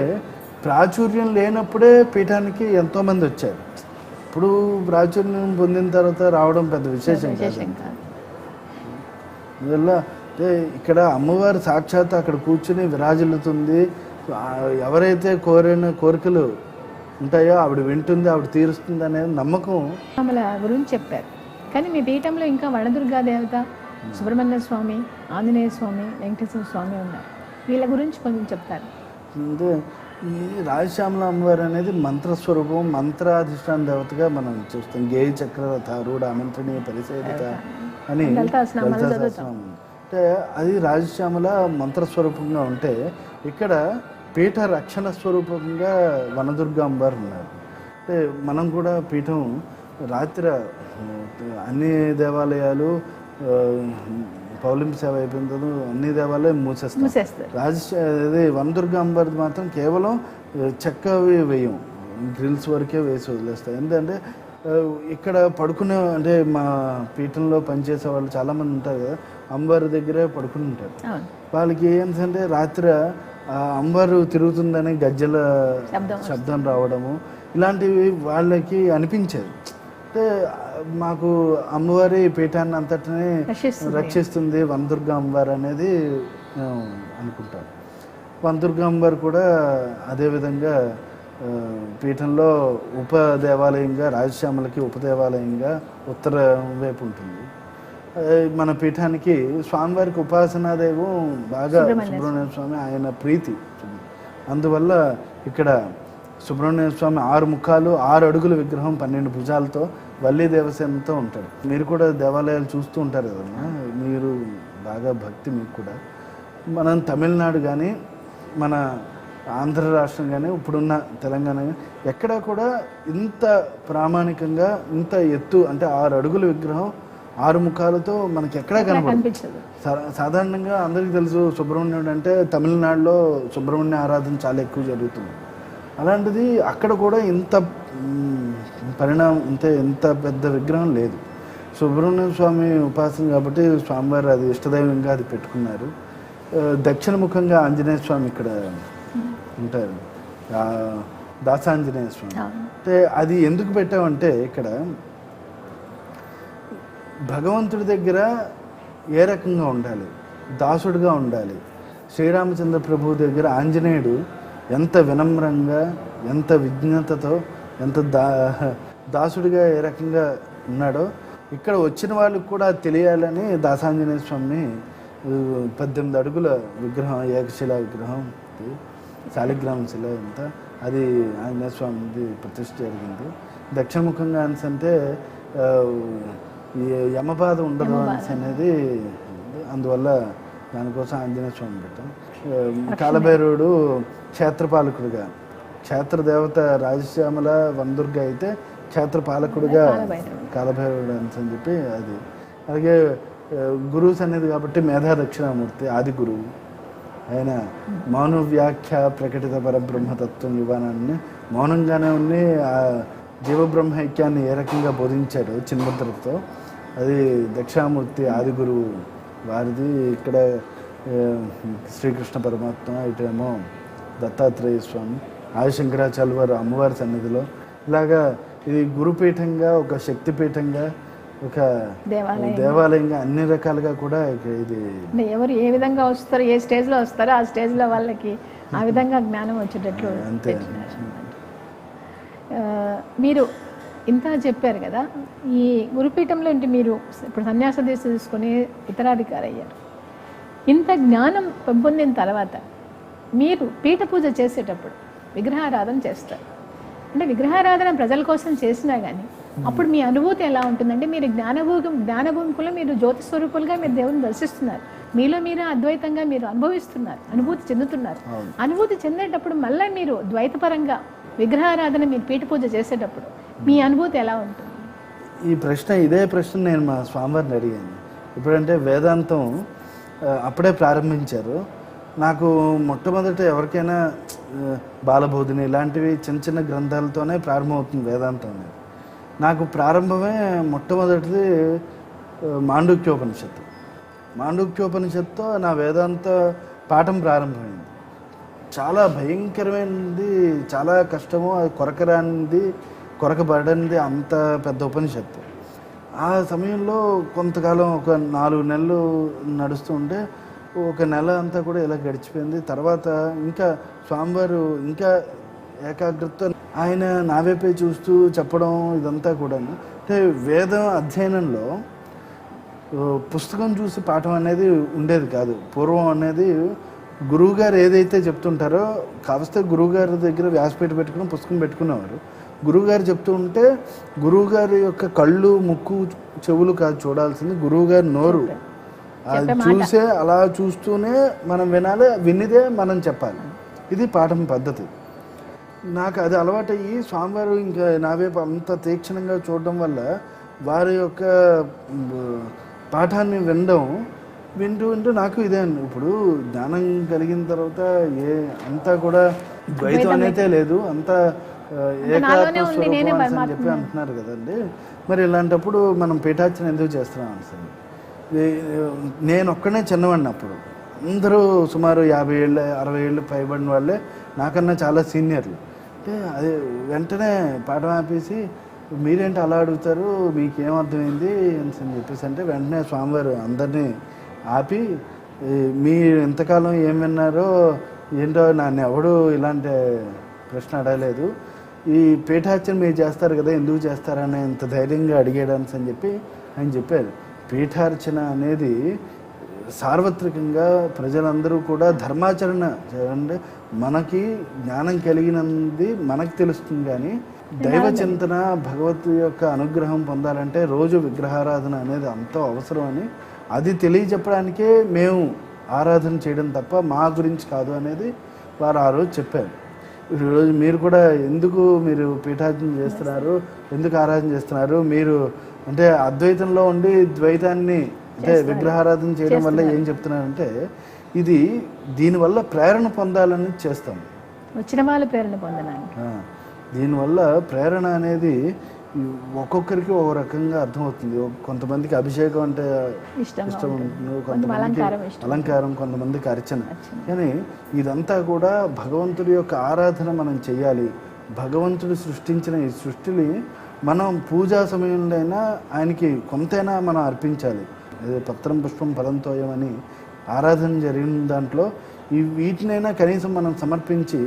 ప్రాచుర్యం లేనప్పుడే పీఠానికి ఎంతోమంది వచ్చారు. ఇప్పుడు ప్రాచుర్యం పొందిన తర్వాత రావడం పెద్ద విశేషం కాదు. అందువల్ల అంటే ఇక్కడ అమ్మవారు సాక్షాత్ అక్కడ కూర్చుని విరాజిల్లుతుంది. ఎవరైతే కోరిన కోరికలు ఉంటాయో ఆవిడ వింటుంది, ఆవిడ తీరుస్తుంది అనేది నమ్మకం. ఆమెల గురించి చెప్పారు. కానీ మీ పీఠంలో ఇంకా వనదుర్గా దేవత, సుబ్రహ్మణ్య స్వామి, ఆంజనేయ స్వామి, వెంకటేశ్వర స్వామి ఉన్నారు. వీళ్ళ గురించి కొంచెం చెప్తారు. అంటే ఈ రాజశ్యామల అమ్మవారు అనేది మంత్రస్వరూపం, మంత్రాధిష్టాన దేవతగా మనం చూస్తాం. గేయ చక్రరథారూఢ అమంత్రణీయ పరిసేవిత అని అంటే అది రాజశ్యామల మంత్రస్వరూపంగా ఉంటే, ఇక్కడ పీఠ రక్షణ స్వరూపంగా వనదుర్గా అమ్మవారు ఉన్నారు. అంటే మనం కూడా పీఠం రాత్రి అన్ని దేవాలయాలు పౌర్ణమి సేవ అయిపోయిన అన్ని దేవాలయం మూసేస్తారు. అదే వనదుర్గా అమ్మవారిది మాత్రం కేవలం చెక్కవి వేయం, గ్రిల్స్ వరకే వేసి వదిలేస్తాయి. ఎందుకంటే ఇక్కడ పడుకునే అంటే మా పీఠంలో పనిచేసే వాళ్ళు చాలామంది ఉంటారు కదా, అమ్మవారి దగ్గరే పడుకుని ఉంటారు. వాళ్ళకి ఏంటంటే రాత్రి అమ్మవారు తిరుగుతుందని గజ్జల శబ్దం రావడము ఇలాంటివి వాళ్ళకి అనిపించేది. అంటే మాకు అమ్మవారి పీఠాన్ని అంతటినీ రక్షిస్తుంది వనదుర్గా అమ్మవారు అనేది అనుకుంటాం. వనదుర్గా అమ్మవారు కూడా అదేవిధంగా పీఠంలో ఉపదేవాలయంగా, రాజశ్యామలకి ఉపదేవాలయంగా ఉత్తర వైపు ఉంటుంది. మన పీఠానికి స్వామివారికి ఉపాసనాదేవం బాగా సుబ్రహ్మణ్య స్వామి, ఆయన ప్రీతి. అందువల్ల ఇక్కడ సుబ్రహ్మణ్య స్వామి 6 ముఖాలు, 6 అడుగుల విగ్రహం, 12 భుజాలతో వల్లి దేవసేనతో ఉంటాడు. మీరు కూడా దేవాలయాలు చూస్తూ ఉంటారు కదమ్మా, మీరు బాగా భక్తి మీకు కూడా. మనం తమిళనాడు కానీ మన ఆంధ్ర రాష్ట్రం కానీ ఇప్పుడున్న తెలంగాణ ఎక్కడా కూడా ఇంత ప్రామాణికంగా ఇంత ఎత్తు అంటే 6 అడుగుల విగ్రహం 6 ముఖాలతో మనకి ఎక్కడా కనపడదు. సాధారణంగా అందరికీ తెలుసు సుబ్రహ్మణ్యుడు అంటే తమిళనాడులో సుబ్రహ్మణ్య ఆరాధన చాలా ఎక్కువ జరుగుతుంది. అలాంటిది అక్కడ కూడా ఇంత పరిణామం ఇంత పెద్ద విగ్రహం లేదు. సుబ్రహ్మణ్య స్వామి ఉపాసన కాబట్టి స్వామివారు అది ఇష్టదైవంగా అది పెట్టుకున్నారు. దక్షిణముఖంగా ఆంజనేయ స్వామి ఇక్కడ ఉంటారు. దాసాంజనేయ స్వామి. అవును. అంటే అది ఎందుకు పెట్టామంటే ఇక్కడ భగవంతుడి దగ్గర ఏ రకంగా ఉండాలి, దాసుడిగా ఉండాలి. శ్రీరామచంద్ర ప్రభు దగ్గర ఆంజనేయుడు ఎంత వినమ్రంగా, ఎంత విజ్ఞతతో, ఎంత దాసుడిగా ఏ రకంగా ఉన్నాడో ఇక్కడ వచ్చిన వాళ్ళకి కూడా తెలియాలని దాసాంజనేయ స్వామిని 18 అడుగుల విగ్రహం, ఏకశిలా విగ్రహం, శాలిగ్రామ శిల అంతా అది ఆంజనేయ స్వామిది ప్రతిష్ఠ జరిగింది. దక్షిణముఖంగా అనేసి అంటే ఈ యమబాధ ఉండదు అనేసి అనేది, అందువల్ల దానికోసం ఆంజనేయ స్వామి పెట్టాం. కాలభైరవుడు క్షేత్రపాలకుడుగా, క్షేత్రదేవత రాజశ్యామల వనదుర్గ అయితే క్షేత్రపాలకుడుగా కాలభైరవుడు అని చెప్పి అది. అలాగే గురువు సన్నిధి కాబట్టి మేధా దక్షిణామూర్తి ఆది గురువు ఆయన. మౌన వ్యాఖ్య ప్రకటిత పరబ్రహ్మతత్వం ఇవ్వాలని మౌనంగానే ఉండి ఆ జీవబ్రహ్మ ఐక్యాన్ని ఏ రకంగా బోధించాడు చిన్ముద్రతో, అది దక్షిణామూర్తి ఆది గురువు వారిది. ఇక్కడ శ్రీకృష్ణ పరమాత్మ, ఇటేమో దత్తాత్రేయ స్వామి, ఆదిశంకరాచార్య వారు అమ్మవారి సన్నిధిలో. ఇలాగా ఇది గురుపీఠంగా, ఒక శక్తిపీఠంగా, ఒక దేవాలయంగా అన్ని రకాలుగా కూడా ఇది. ఎవరు ఏ విధంగా వస్తారో, ఏ స్టేజ్లో వస్తారో ఆ స్టేజ్లో వాళ్ళకి ఆ విధంగా జ్ఞానం వచ్చేటట్లు అంతే. మీరు ఇంత చెప్పారు కదా, ఈ గురుపీఠంలో ఏంటి మీరు ఇప్పుడు సన్యాస దీక్ష తీసుకొని ఇతరాధికారి అయ్యారు. ఇంత జ్ఞానం పెంపొందిన తర్వాత మీరు పీఠ పూజ చేసేటప్పుడు విగ్రహారాధన చేస్తారు. అంటే విగ్రహారాధన ప్రజల కోసం చేసినా కానీ అప్పుడు మీ అనుభూతి ఎలా ఉంటుందంటే, మీరు జ్ఞానభూమికులో మీరు జ్యోతి స్వరూపులుగా మీరు దేవుని దర్శిస్తున్నారు, మీలో మీరు అద్వైతంగా మీరు అనుభవిస్తున్నారు, అనుభూతి చెందుతున్నారు. అనుభూతి చెందేటప్పుడు మళ్ళీ మీరు ద్వైతపరంగా విగ్రహారాధన మీరు పీఠ పూజ చేసేటప్పుడు మీ అనుభూతి ఎలా ఉంటుంది? ఈ ప్రశ్న, ఇదే ప్రశ్న నేను మా స్వామివారిని అడిగాను. ఇప్పుడంటే వేదాంతం అప్పుడే ప్రారంభించారు. నాకు మొట్టమొదట ఎవరికైనా బాలబోధిని ఇలాంటివి చిన్న చిన్న గ్రంథాలతోనే ప్రారంభమవుతుంది వేదాంతం అనేది. నాకు ప్రారంభమే మొట్టమొదటిది మాండూక్యోపనిషత్తు. మాండూక్యోపనిషత్తుతో నా వేదాంత పాఠం ప్రారంభమైంది. చాలా భయంకరమైనది, చాలా కష్టము, అది కొరకరానిది, కొరకబడనిది, అంత పెద్ద ఉపనిషత్తు. ఆ సమయంలో కొంతకాలం ఒక 4 నెలలు నడుస్తూ ఉంటే, ఒక నెల అంతా కూడా ఇలా గడిచిపోయింది. తర్వాత ఇంకా స్వామివారు ఇంకా ఏకాగ్రతతో ఆయన నా వైపే చూస్తూ చెప్పడం ఇదంతా కూడా. అంటే వేదం అధ్యయనంలో పుస్తకం చూసి పాఠం అనేది ఉండేది కాదు. పూర్వం అనేది గురువుగారు ఏదైతే చెప్తుంటారో, కావస్తే గురువుగారి దగ్గర వ్యాసపీఠ పెట్టుకుని పుస్తకం పెట్టుకునేవారు. గురువుగారు చెప్తూ ఉంటే గురువుగారి యొక్క కళ్ళు, ముక్కు, చెవులు కాదు చూడాల్సింది, గురువుగారి నోరు. అది చూసే అలా చూస్తూనే మనం వినాలి, వినిదే మనం చెప్పాలి. ఇది పాఠం పద్ధతి. నాకు అది అలవాటయ్యి స్వామివారు ఇంకా నా వైపు అంత తీక్షణంగా చూడడం వల్ల వారి యొక్క పాఠాన్ని వింటూ నాకు ఇదే అండి. ఇప్పుడు జ్ఞానం కలిగిన తర్వాత అంతా కూడా ద్వైతం అనేది లేదు, అంతా ఏకాత్మ స్వరూపం అని చెప్పి అంటున్నారు కదండి. మరి ఇలాంటప్పుడు మనం పీఠార్చన ఎందుకు చేస్తున్నాం అసలు? నేను ఒక్కనే చిన్నవాడిని అప్పుడు. అందరూ సుమారు 50 ఏళ్ళు 60 ఏళ్ళు పైబడిన వాళ్ళే, నాకన్నా చాలా సీనియర్లు. అంటే అది వెంటనే పాఠం ఆపేసి, మీరేంటి అలా అడుగుతారు, మీకేం అర్థమైంది అని చెప్పేసి అంటే, వెంటనే స్వామివారు అందరినీ ఆపి, మీరు ఎంతకాలం ఏం విన్నారో ఏంటో, నన్ను ఎవడు ఇలాంటి ప్రశ్న అడగలేదు, ఈ పీఠార్చన మీరు చేస్తారు కదా, ఎందుకు చేస్తారని ఇంత ధైర్యంగా అడిగేయడానికి అని చెప్పి ఆయన చెప్పారు. పీఠార్చన అనేది సార్వత్రికంగా ప్రజలందరూ కూడా ధర్మాచరణ చేయండి. మనకి జ్ఞానం కలిగినది మనకు తెలుస్తుంది, కానీ దైవ చింతన, భగవత్ యొక్క అనుగ్రహం పొందాలంటే రోజు విగ్రహారాధన అనేది ఎంతో అవసరం అని, అది తెలియజెప్పడానికే మేము ఆరాధన చేయడం తప్ప మా గురించి కాదు అనేది వారు ఆ రోజు చెప్పారు. ఈరోజు మీరు కూడా ఎందుకు మీరు పీఠార్చన చేస్తున్నారు, ఎందుకు ఆరాధన చేస్తున్నారు, మీరు అంటే అద్వైతంలో ఉండి ద్వైతాన్ని అంటే విగ్రహారాధన చేయడం వల్ల ఏం చెప్తున్నారంటే, ఇది దీనివల్ల ప్రేరణ పొందాలని చేస్తాం, వచ్చిన వాళ్ళు ప్రేరణ పొందడానికి. దీనివల్ల ప్రేరణ అనేది ఒక్కొక్కరికి ఒక రకంగా అర్థమవుతుంది. కొంతమందికి అభిషేకం అంటే ఇష్టం ఉంటుంది, కొంతమందికి అలంకారం, కొంతమందికి అర్చన. కానీ ఇదంతా కూడా భగవంతుడి యొక్క ఆరాధన మనం చెయ్యాలి, భగవంతుడు సృష్టించిన ఈ సృష్టిని మనం పూజా సమయంలో అయినా ఆయనకి కొంతైనా మనం అర్పించాలి. పత్రం పుష్పం ఫలంతోయం అని ఆరాధన జరిగిన దాంట్లో వీటినైనా కనీసం మనం సమర్పించి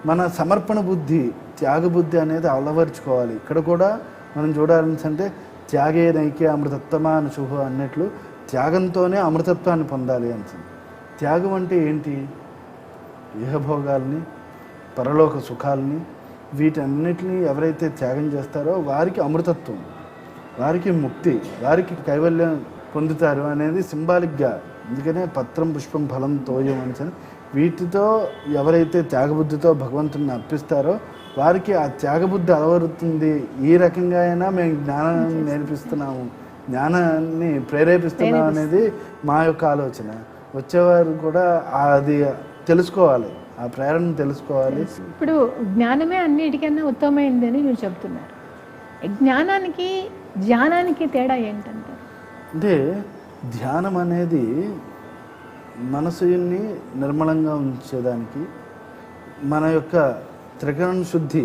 మన సమర్పణ బుద్ధి, త్యాగ బుద్ధి అనేది అలవర్చుకోవాలి. ఇక్కడ కూడా మనం చూడాలంటే త్యాగే నైకే అమృతత్వమా అని శుభ అన్నట్లు త్యాగంతోనే అమృతత్వాన్ని పొందాలి అని. త్యాగం అంటే ఏంటి? ఇహభోగాల్ని, పరలోక సుఖాలని, వీటన్నిటిని ఎవరైతే త్యాగం చేస్తారో వారికి అమృతత్వం, వారికి ముక్తి, వారికి కైవల్యం పొందుతారు అనేది సింబాలిక్గా. అందుకనే పత్రం పుష్పం ఫలం తోయం అని వీటితో ఎవరైతే త్యాగబుద్ధితో భగవంతుని అర్పిస్తారో వారికి ఆ త్యాగబుద్ధి అలవరుతుంది. ఈ రకంగా అయినా మేము జ్ఞానాన్ని నేర్పిస్తున్నాము, జ్ఞానాన్ని ప్రేరేపిస్తున్నాం అనేది మా యొక్క ఆలోచన. వచ్చేవారు కూడా అది తెలుసుకోవాలి, ఆ ప్రేరణ తెలుసుకోవాలి. ఇప్పుడు జ్ఞానమే అన్నిటికన్నా ఉత్తమమైందని మీరు చెప్తున్నారు. జ్ఞానానికి ధ్యానానికి తేడా ఏంటంటే? అంటే ధ్యానం అనేది మనసుని నిర్మలంగా ఉంచేదానికి, మన యొక్క త్రికరణ శుద్ధి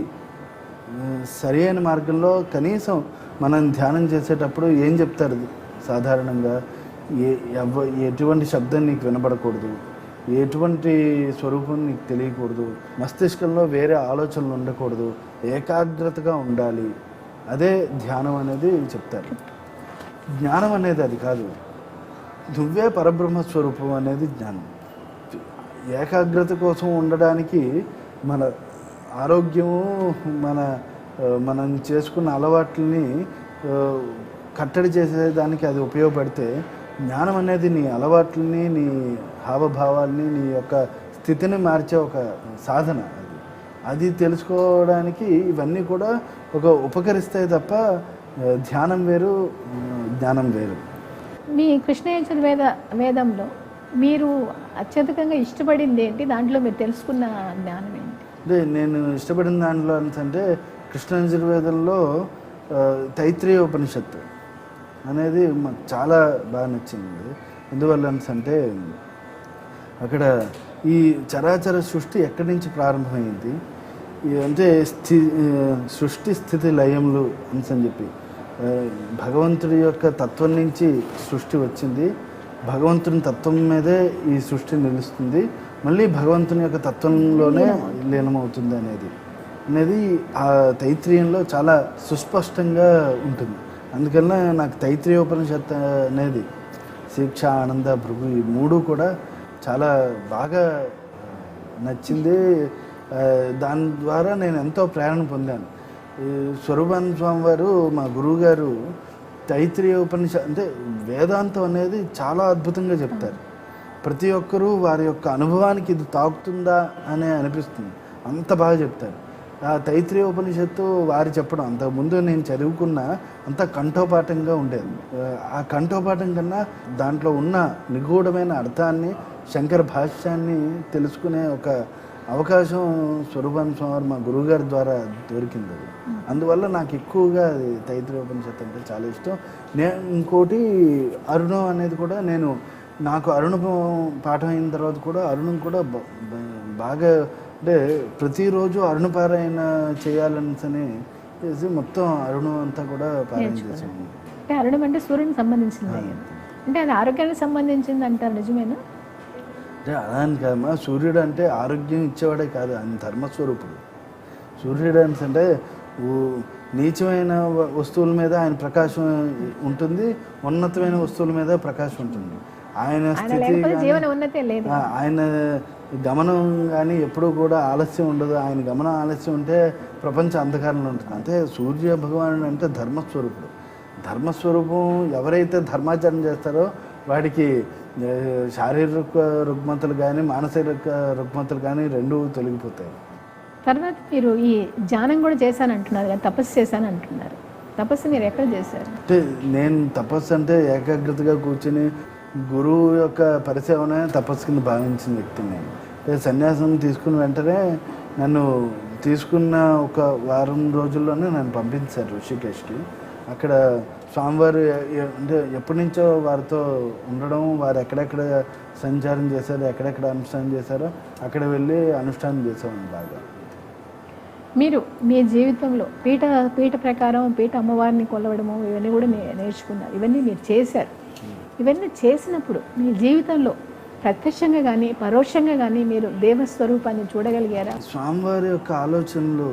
సరి అయిన మార్గంలో కనీసం మనం ధ్యానం చేసేటప్పుడు ఏం చెప్తారు సాధారణంగా? ఎటువంటి శబ్దం నీకు వినబడకూడదు, ఎటువంటి స్వరూపం నీకు తెలియకూడదు, మస్తిష్కంలో వేరే ఆలోచనలు ఉండకూడదు, ఏకాగ్రతగా ఉండాలి. అదే ధ్యానం అనేది చెప్తారు. జ్ఞానం అనేది అది కాదు. నువ్వే పరబ్రహ్మస్వరూపం అనేది జ్ఞానం. ఏకాగ్రత కోసం ఉండడానికి మన ఆరోగ్యము, మనం చేసుకున్న అలవాట్లని కట్టడి చేసేదానికి అది ఉపయోగపడితే, జ్ఞానం అనేది నీ అలవాట్లని, నీ హావభావాల్ని, నీ యొక్క స్థితిని మార్చే ఒక సాధన. అది తెలుసుకోవడానికి ఇవన్నీ కూడా ఉపకరిస్తాయి తప్ప ధ్యానం వేరు, జ్ఞానం వేరు. మీ కృష్ణ యజుర్వేద వేదంలో మీరు అత్యధికంగా ఇష్టపడింది ఏంటి? దాంట్లో మీరు తెలుసుకున్న జ్ఞానం ఏంటి? అంటే నేను ఇష్టపడిన దాంట్లో అంటే కృష్ణ యజుర్వేదంలో తైత్రీయ ఉపనిషత్తు అనేది మాకు చాలా బాగా నచ్చింది. ఎందువల్ల అంటే అక్కడ ఈ చరాచర సృష్టి ఎక్కడి నుంచి ప్రారంభమైంది అంటే సృష్టి స్థితి లయములు అని చెప్పి భగవంతుడి యొక్క తత్వం నుంచి సృష్టి వచ్చింది, భగవంతుని తత్వం మీదే ఈ సృష్టి నిలుస్తుంది, మళ్ళీ భగవంతుని యొక్క తత్వంలోనే లీనమవుతుంది అనేది ఆ తైత్రీయంలో చాలా సుస్పష్టంగా ఉంటుంది. అందుకన్నా నాకు తైత్రీయోపనిషత్తు అనేది శిక్ష, ఆనంద, భృగు ఈ మూడు కూడా చాలా బాగా నచ్చింది. దాని ద్వారా నేను ఎంతో ప్రేరణ పొందాను. స్వరూపానంద స్వామి వారు, మా గురువు గారు, తైత్రీయ ఉపనిషత్తు అంటే వేదాంతం అనేది చాలా అద్భుతంగా చెప్తారు. ప్రతి ఒక్కరూ వారి యొక్క అనుభవానికి ఇది తాకుతుందా అని అనిపిస్తుంది, అంత బాగా చెప్తారు. ఆ తైత్రీయ ఉపనిషత్తు వారు చెప్పడం అంతకుముందు నేను చదువుకున్న అంత కంఠోపాఠంగా ఉండేది. ఆ కంఠోపాఠం కన్నా దాంట్లో ఉన్న నిగూఢమైన అర్థాన్ని, శంకర భాష్యాన్ని తెలుసుకునే ఒక అవకాశం స్వరూపానంద స్వామి మా గురువుగారి ద్వారా దొరికింది. అందువల్ల నాకు ఎక్కువగా తైత్రీయ ఉపనిషత్తు అంటే చాలా ఇష్టం. ఇంకోటి అరుణం అనేది కూడా నాకు అరుణ పాఠం అయిన తర్వాత కూడా అరుణం కూడా బాగా అంటే ప్రతిరోజు అరుణపారాయణ చేయాలని చేసి మొత్తం అరుణం అంతా కూడా పారాయణ చేసాము. అంటే అరుణం అంటే సూర్యునికి సంబంధించింది, అంటే అది ఆరోగ్యానికి సంబంధించింది అంటారు, నిజమేనా? అంటే అలాని కాదమ్మా, సూర్యుడు అంటే ఆరోగ్యం ఇచ్చేవాడే కాదు, ఆయన ధర్మస్వరూపుడు. సూర్యుడు అంటే నీచమైన వస్తువుల మీద ఆయన ప్రకాశం ఉంటుంది, ఉన్నతమైన వస్తువుల మీద ప్రకాశం ఉంటుంది. ఆయన స్థితి, ఆయన గమనం కానీ ఎప్పుడూ కూడా ఆలస్యం ఉండదు. ఆయన గమనం ఆలస్యం ఉంటే ప్రపంచం అంధకారంలో ఉంటుంది. అంటే సూర్య భగవానుడు అంటే ధర్మస్వరూపుడు. ధర్మస్వరూపం ఎవరైతే ధర్మాచరణ చేస్తారో వాడికి శారీరక రుగ్మతలు కానీ మానసిక రుగ్మతలు కానీ రెండూ తొలగిపోతాయి. తర్వాత మీరు ఈ ధ్యానం కూడా చేశానంటున్నారు కదా, తపస్సు చేశానంటున్నారు. తపస్సు మీరు ఎక్కడ చేశారు? అంటే నేను తపస్సు అంటే ఏకాగ్రతగా కూర్చొని గురువు యొక్క పరిసేవనే తపస్సు కింద భావించిన వ్యక్తిని నేను. సన్యాసం తీసుకున్న వెంటనే నన్ను తీసుకున్న ఒక వారం రోజుల్లోనే నన్ను పంపించారు ఋషికేశ్కి. అక్కడ స్వామివారు అంటే ఎప్పటి నుంచో వారితో ఉండడం, వారు ఎక్కడెక్కడ సంచారం చేశారో, ఎక్కడెక్కడ అనుష్ఠానం చేశారో అక్కడ వెళ్ళి అనుష్ఠానం చేసామని బాగా. మీరు మీ జీవితంలో పీఠ ప్రకారం పీఠ అమ్మవారిని కొలవడము ఇవన్నీ కూడా నేర్చుకున్నారు, ఇవన్నీ మీరు చేశారు. ఇవన్నీ చేసినప్పుడు మీ జీవితంలో ప్రత్యక్షంగా కానీ పరోక్షంగా కానీ మీరు దేవస్వరూపాన్ని చూడగలిగారా? స్వామివారి యొక్క ఆలోచనలు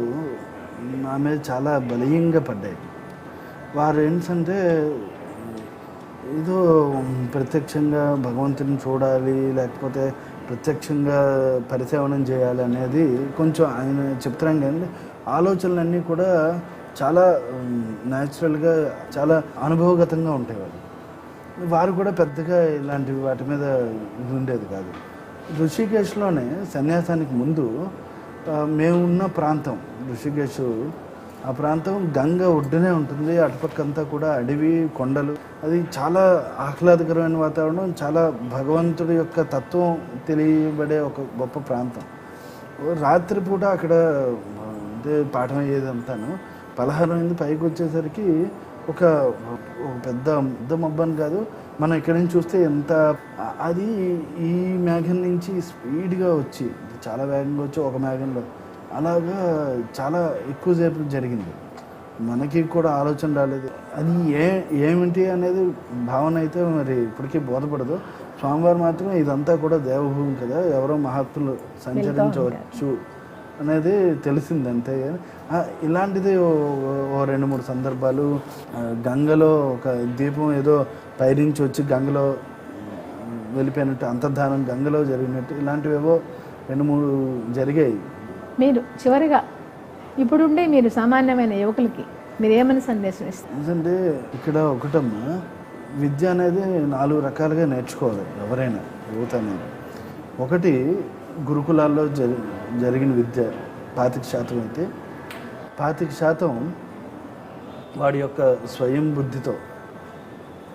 నా మీద చాలా బలీయంగా పడ్డాయి. వారు ఏంటంటే ఏదో ప్రత్యక్షంగా భగవంతుని చూడాలి, లేకపోతే ప్రత్యక్షంగా పరిసేవనం చేయాలి అనేది కొంచెం ఆయన చెప్తాం. కానీ ఆలోచనలన్నీ కూడా చాలా న్యాచురల్గా చాలా అనుభవగతంగా ఉంటాయి. వారు కూడా పెద్దగా ఇలాంటి వాటి మీద ఇది ఉండేది కాదు. ఋషికేశ్లోనే సన్యాసానికి ముందు మేమున్న ప్రాంతం ఋషికేశ్, ఆ ప్రాంతం గంగ ఒడ్డునే ఉంటుంది. అటుపక్కంతా కూడా అడవి, కొండలు, అది చాలా ఆహ్లాదకరమైన వాతావరణం, చాలా భగవంతుడి యొక్క తత్వం తెలియబడే ఒక గొప్ప ప్రాంతం. రాత్రిపూట అక్కడ అంటే పాఠం అయ్యేదంతాను. పలహారం అయింది, పైకి వచ్చేసరికి ఒక పెద్ద మబ్బని కాదు, మనం ఇక్కడి నుంచి చూస్తే ఎంత అది ఈ మేఘం నుంచి స్పీడ్గా వచ్చి చాలా వేగంగా వచ్చి ఒక మేఘంలో అలాగా చాలా ఎక్కువసేపు జరిగింది. మనకి కూడా ఆలోచన రాలేదు అది ఏమిటి అనేది భావన అయితే మరి ఇప్పటికీ బోధపడదు. స్వామివారు మాత్రం ఇదంతా కూడా దేవభూమి కదా, ఎవరో మహాత్ములు సంచరించవచ్చు అనేది తెలిసింది అంతే. ఇలాంటిది ఓ 2-3 సందర్భాలు గంగలో ఒక దీపం ఏదో పైనుంచి వచ్చి గంగలో వెళ్ళిపోయినట్టు, అంతర్ధానం గంగలో జరిగినట్టు, ఇలాంటివేవో 2-3 జరిగాయి. మీరు చివరిగా ఇప్పుడుండే మీరు సామాన్యమైన యువకులకి మీరు ఏమని సందేశం ఇస్తారు? ఎందుకంటే ఇక్కడ ఒకటమ్మా, విద్య అనేది 4 రకాలుగా నేర్చుకోవాలి ఎవరైనా, యువత అనేది. ఒకటి గురుకులాల్లో జరిగిన విద్య 25% అయితే 25% వాడి యొక్క స్వయం బుద్ధితో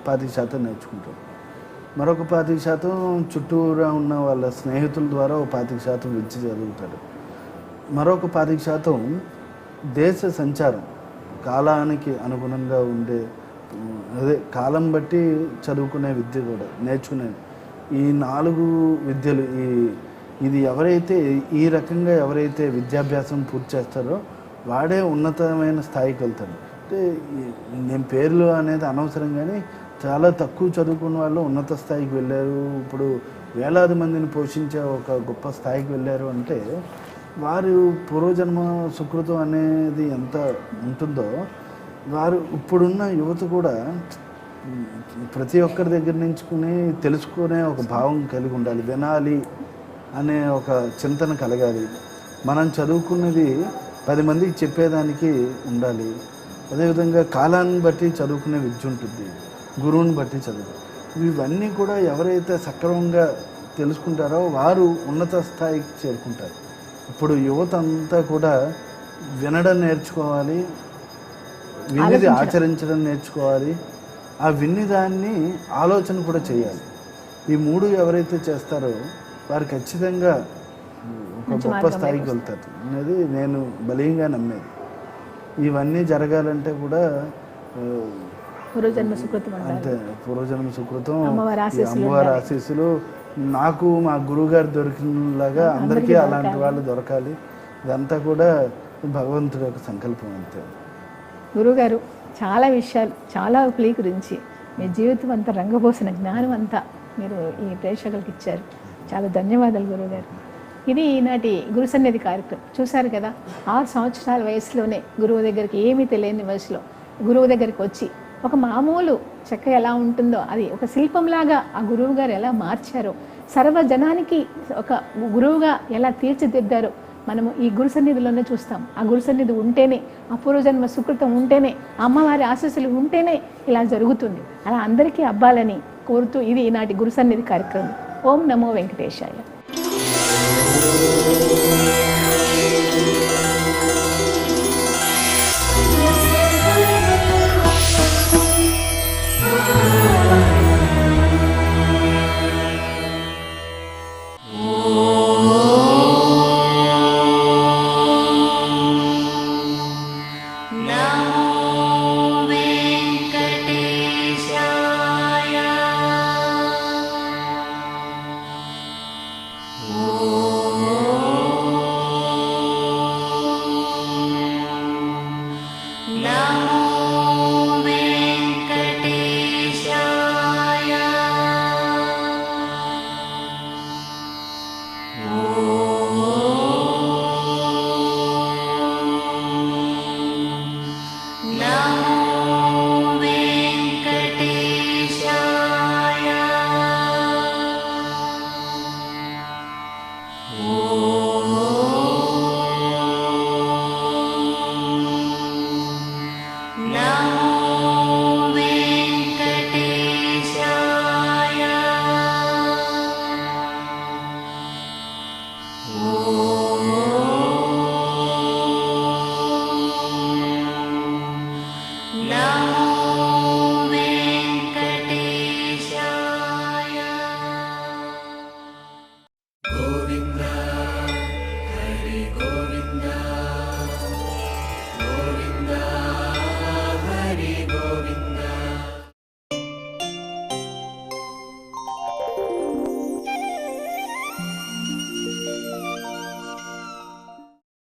25% నేర్చుకుంటాడు. మరొక 25% చుట్టూరా ఉన్న వాళ్ళ స్నేహితుల ద్వారా 25% విద్య చదువుతాడు. మరొక 25% దేశ సంచారం, కాలానికి అనుగుణంగా ఉండే కాలం బట్టి చదువుకునే విద్య కూడా నేర్చుకునేది. ఈ 4 విద్యలు ఇది ఎవరైతే ఈ రకంగా ఎవరైతే విద్యాభ్యాసం పూర్తి చేస్తారో వాడే ఉన్నతమైన స్థాయికి వెళ్తారు. అంటే నేను పేర్లు అనేది అనవసరం, కానీ చాలా తక్కువ చదువుకున్న వాళ్ళు ఉన్నత స్థాయికి వెళ్ళారు, ఇప్పుడు వేలాది మందిని పోషించే ఒక గొప్ప స్థాయికి వెళ్ళారు. అంటే వారు పూర్వజన్మ సుకృతం అనేది ఎంత ఉంటుందో వారు ఇప్పుడున్న యువత కూడా ప్రతి ఒక్కరి దగ్గర నుంచుకుని తెలుసుకునే ఒక భావం కలిగి ఉండాలి, వినాలి అనే ఒక చింతన కలగాలి. మనం చదువుకున్నది 10 మందికి చెప్పేదానికి ఉండాలి. అదేవిధంగా కాలాన్ని బట్టి చదువుకునే విద్య ఉంటుంది, గురువుని బట్టి చదువు. ఇవన్నీ కూడా ఎవరైతే సక్రమంగా తెలుసుకుంటారో వారు ఉన్నత స్థాయికి చేరుకుంటారు. ఇప్పుడు యువత అంతా కూడా వినడం నేర్చుకోవాలి, వినిది ఆచరించడం నేర్చుకోవాలి, ఆ విన్నదాన్ని ఆలోచన కూడా చేయాలి. ఈ 3 ఎవరైతే చేస్తారో వారు ఖచ్చితంగా ఒక గొప్ప స్థాయికి వెళ్తారు అనేది నేను బలీయంగా నమ్మేది. ఇవన్నీ జరగాలంటే కూడా అంతే, పూర్వజన్మ సుకృతం, అమ్మవారి ఆశీస్సులు నాకు మా గురువుగారు దొరికినలాగా అందరికీ అలాంటి వాళ్ళు దొరకాలి. ఇదంతా కూడా భగవంతుడి యొక్క సంకల్పం అంతే. గురువుగారు చాలా విషయాలు, చాలా గురించి మీ జీవితం అంతా రంగపోసిన జ్ఞానం అంతా మీరు ఈ ప్రేక్షకులకు ఇచ్చారు. చాలా ధన్యవాదాలు గురువుగారు. ఇది ఈనాటి గురు సన్నిధి కార్యక్రమం. చూశారు కదా, 6 సంవత్సరాల వయసులోనే గురువు దగ్గరికి ఏమీ తెలియని వయసులో గురువు దగ్గరికి వచ్చి ఒక మామూలు చెక్క ఎలా ఉంటుందో అది ఒక శిల్పంలాగా ఆ గురువు గారు ఎలా మార్చారో, సర్వజనానికి ఒక గురువుగా ఎలా తీర్చిదిద్దారో మనము ఈ గురు సన్నిధిలోనే చూస్తాం. ఆ గురు సన్నిధి ఉంటేనే, ఆ పూర్వజన్మ సుకృతం ఉంటేనే, అమ్మవారి ఆశీస్సులు ఉంటేనే ఇలా జరుగుతుంది. అలా అందరికీ అబ్బాలని కోరుతూ ఇది ఈనాటి గురు సన్నిధి కార్యక్రమం. ఓం నమో వెంకటేశాయ.